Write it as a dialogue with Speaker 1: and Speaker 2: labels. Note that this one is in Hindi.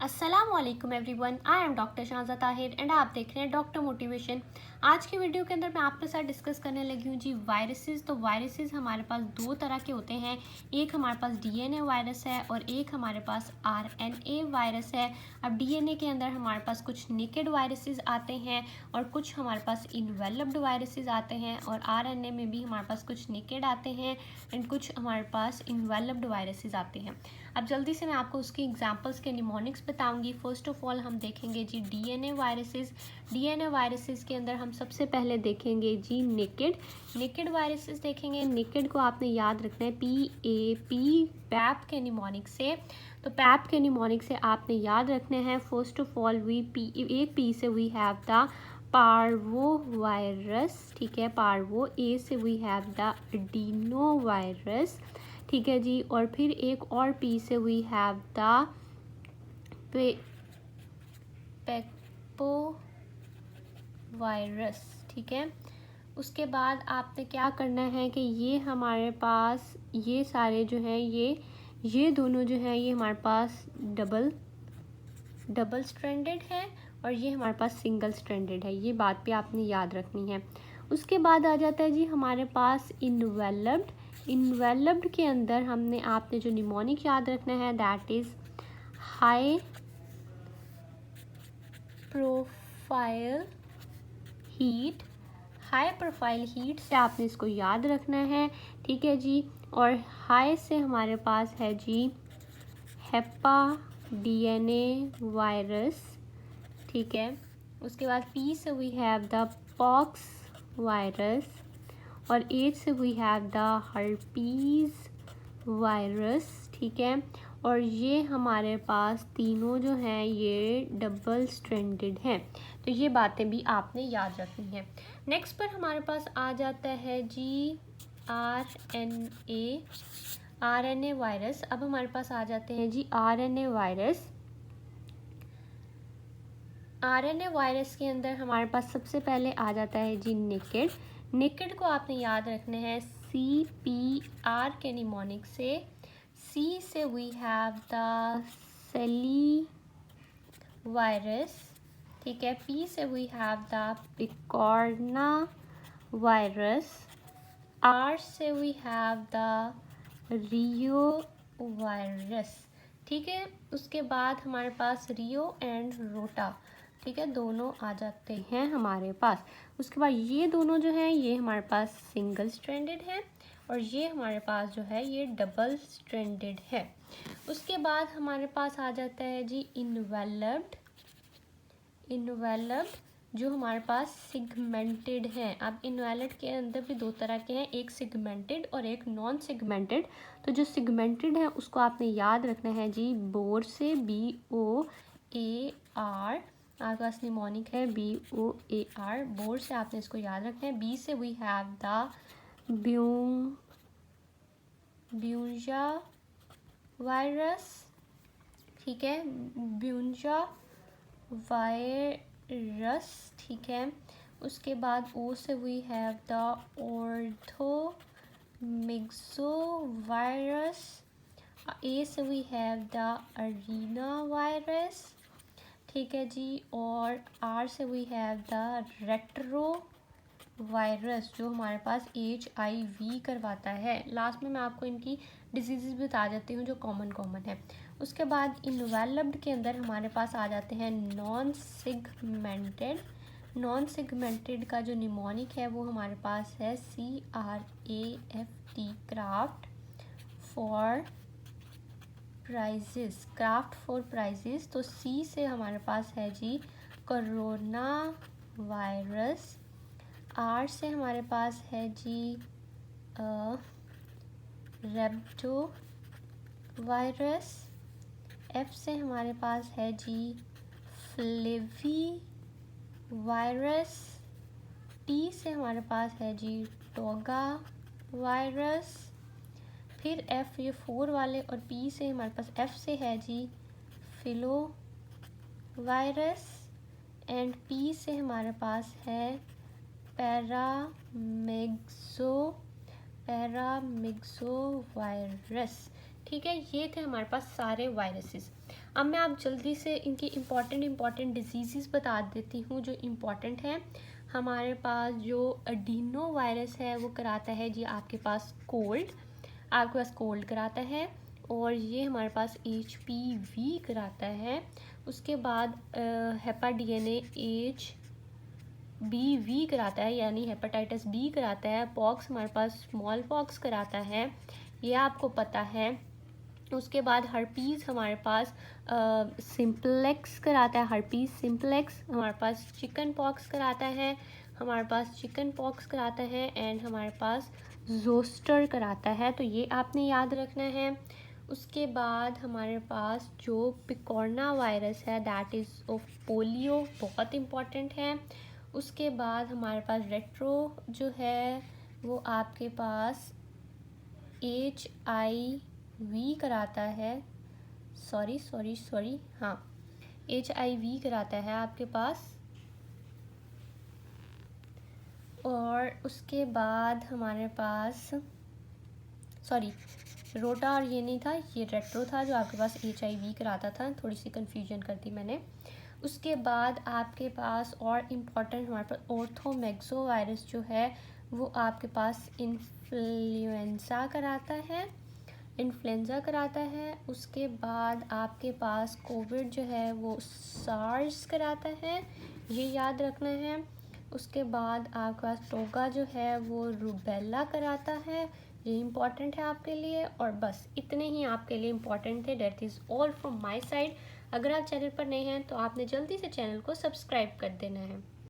Speaker 1: अस्सलामुअलैकुम everyone, I am doctor Shahza Tahir and आप देख रहे हैं डॉक्टर मोटिवेशन। आज की वीडियो के अंदर मैं आपके साथ डिस्कस करने लगी हूँ जी वायरसेस। तो वायरसेस हमारे पास दो तरह के होते हैं, एक हमारे पास डीएनए वायरस है और एक हमारे पास आरएनए वायरस है। अब डीएनए के अंदर हमारे पास कुछ नेकेड वायरसेस आते हैं और कुछ हमारे पास इन्वेलप्ड वायरसेस आते हैं, और आरएनए में भी हमारे पास कुछ नेकेड आते हैं एंड कुछ हमारे पास इन्वेलप्ड वायरसेस आते हैं। अब जल्दी से मैं आपको उसकी एग्जांपल्स के निमोनिक्स बताऊंगी। फर्स्ट ऑफ ऑल हम देखेंगे जी डीएनए वायरसेस। डीएनए वायरसेस के अंदर हम सबसे पहले देखेंगे जी नेकेड वायरसेस देखेंगे। नेकेड को आपने याद रखना है PAP, पैप के निमोनिक से। तो पैप के निमोनिक से आपने याद रखने हैं फर्स्ट ऑफ ऑल एक पी से we have the parvo virus, ठीक है, पार्वो। ए से we have the adeno virus, ठीक है जी। और फिर एक और पी से we have the papo virus, ठीक है। उसके बाद आपने क्या करना है कि ये हमारे पास ये सारे जो हैं ये दोनों जो हैं ये हमारे पास डबल स्ट्रैंडेड है और ये हमारे पास सिंगल स्ट्रैंडेड है। ये बात भी आपने याद रखनी है। उसके बाद आ जाता है जी हमारे पास इन्वेलप्ड के अंदर आपने जो निमोनिक याद रखना है that is high profile heat. High profile heat से आपने इसको याद रखना है, ठीक है जी। और हाई से हमारे पास है जी हेपा डीएनए वायरस, ठीक है। उसके बाद पी से we have the pox virus और एच से we have the herpes virus, ठीक है। और ये हमारे पास तीनों जो हैं ये डबल स्ट्रैंडेड हैं। तो ये बातें भी आपने याद रखनी है। नेक्स्ट पर हमारे पास आ जाता है जी आरएनए वायरस। अब हमारे पास आ जाते हैं जी आरएनए वायरस। आरएनए वायरस के अंदर हमारे पास सबसे पहले आ जाता है जी नेकेड को आपने याद रखना है CPR के निमोनिक से। सी से वी हैव द सेली वायरस, ठीक है। पी से we have the picorna virus. R से we have the reo virus, ठीक है। उसके बाद हमारे पास रियो एंड रोटा, ठीक है, दोनों आ जाते हैं हमारे पास। उसके बाद ये दोनों जो हैं ये हमारे पास सिंगल स्ट्रैंडेड है और ये हमारे पास जो है ये डबल स्ट्रैंडेड है। उसके बाद हमारे पास आ जाता है जी इन्वेलप्ड जो हमारे पास सिगमेंटेड हैं। अब इन्वेलप्ड के अंदर भी दो तरह के हैं, एक सिगमेंटेड और एक नॉन सिगमेंटेड। तो जो सिगमेंटेड है उसको आपने याद रखना है जी बोर से BOAR। आपके पास निमोनिक है BOAR, बोर से आपने इसको याद रखना है। बी से वी हैव द ब्यूंजा वायरस, ठीक है, ब्यूंजा वायरस, ठीक है। उसके बाद ओ से we have the orthomyxo virus. A से we have the arena virus, ठीक है जी। और आर से we have the retro virus जो हमारे पास HIV करवाता है। लास्ट में मैं आपको इनकी डिजीज़ बता देती हूँ जो कॉमन है। उसके बाद इन्वेलप्ड के अंदर हमारे पास आ जाते हैं नॉन सिगमेंटेड का जो निमोनिक है वो हमारे पास है CRAFT, क्राफ्ट फॉर प्राइजेस। तो सी से हमारे पास है जी कोरोना वायरस। आर से हमारे पास है जी रेब्डो वायरस। एफ से हमारे पास है जी फ्लेवी वायरस। टी से हमारे पास है जी टोगा वायरस। फिर एफ ये 4 वाले, और पी से हमारे पास एफ से है जी फिलो वायरस। एंड पी से हमारे पास है पैरामिक्सो वायरस, ठीक है। ये थे हमारे पास सारे वायरसेस। अब मैं आप जल्दी से इनकी इम्पॉर्टेंट डिजीज़ बता देती हूँ जो इम्पॉर्टेंट हैं। हमारे पास जो एडिनो वायरस है वो कराता है जी आपके पास कोल्ड कराता है, और ये हमारे पास HPV कराता है। उसके बाद हेपाडीएनए HBV कराता है, यानी हेपेटाइटिस बी कराता है। पॉक्स हमारे पास स्मॉल पॉक्स कराता है, ये आपको पता है। उसके बाद हर्पीज़ हमारे पास सिंपलेक्स कराता है, हर्पीज़ सिंपलेक्स। हमारे पास चिकन पॉक्स कराता है, एंड हमारे पास जोस्टर कराता है, तो ये आपने याद रखना है। उसके बाद हमारे पास जो पिकोरना वायरस है दैट इज़ ऑफ पोलियो, बहुत इम्पॉर्टेंट है। उसके बाद हमारे पास रेट्रो जो है वो आपके पास HIV कराता है, सॉरी हाँ, HIV कराता है आपके पास। और उसके बाद हमारे पास रोटा, और ये नहीं था, ये रेट्रो था जो आपके पास HIV कराता था, थोड़ी सी कन्फ्यूजन कर दी मैंने। उसके बाद आपके पास और इम्पॉर्टेंट हमारे पास ऑर्थोमैक्सो वायरस जो है वो आपके पास इन्फ्लुएंजा कराता है। उसके बाद आपके पास कोविड जो है वो सार्स कराता है, ये याद रखना है। उसके बाद आपके पास टोगा जो है वो रूबेला कराता है, ये इम्पॉर्टेंट है आपके लिए। और बस इतने ही आपके लिए इम्पॉर्टेंट थे। That is all from my side. अगर आप चैनल पर नए हैं तो आपने जल्दी से चैनल को सब्सक्राइब कर देना है।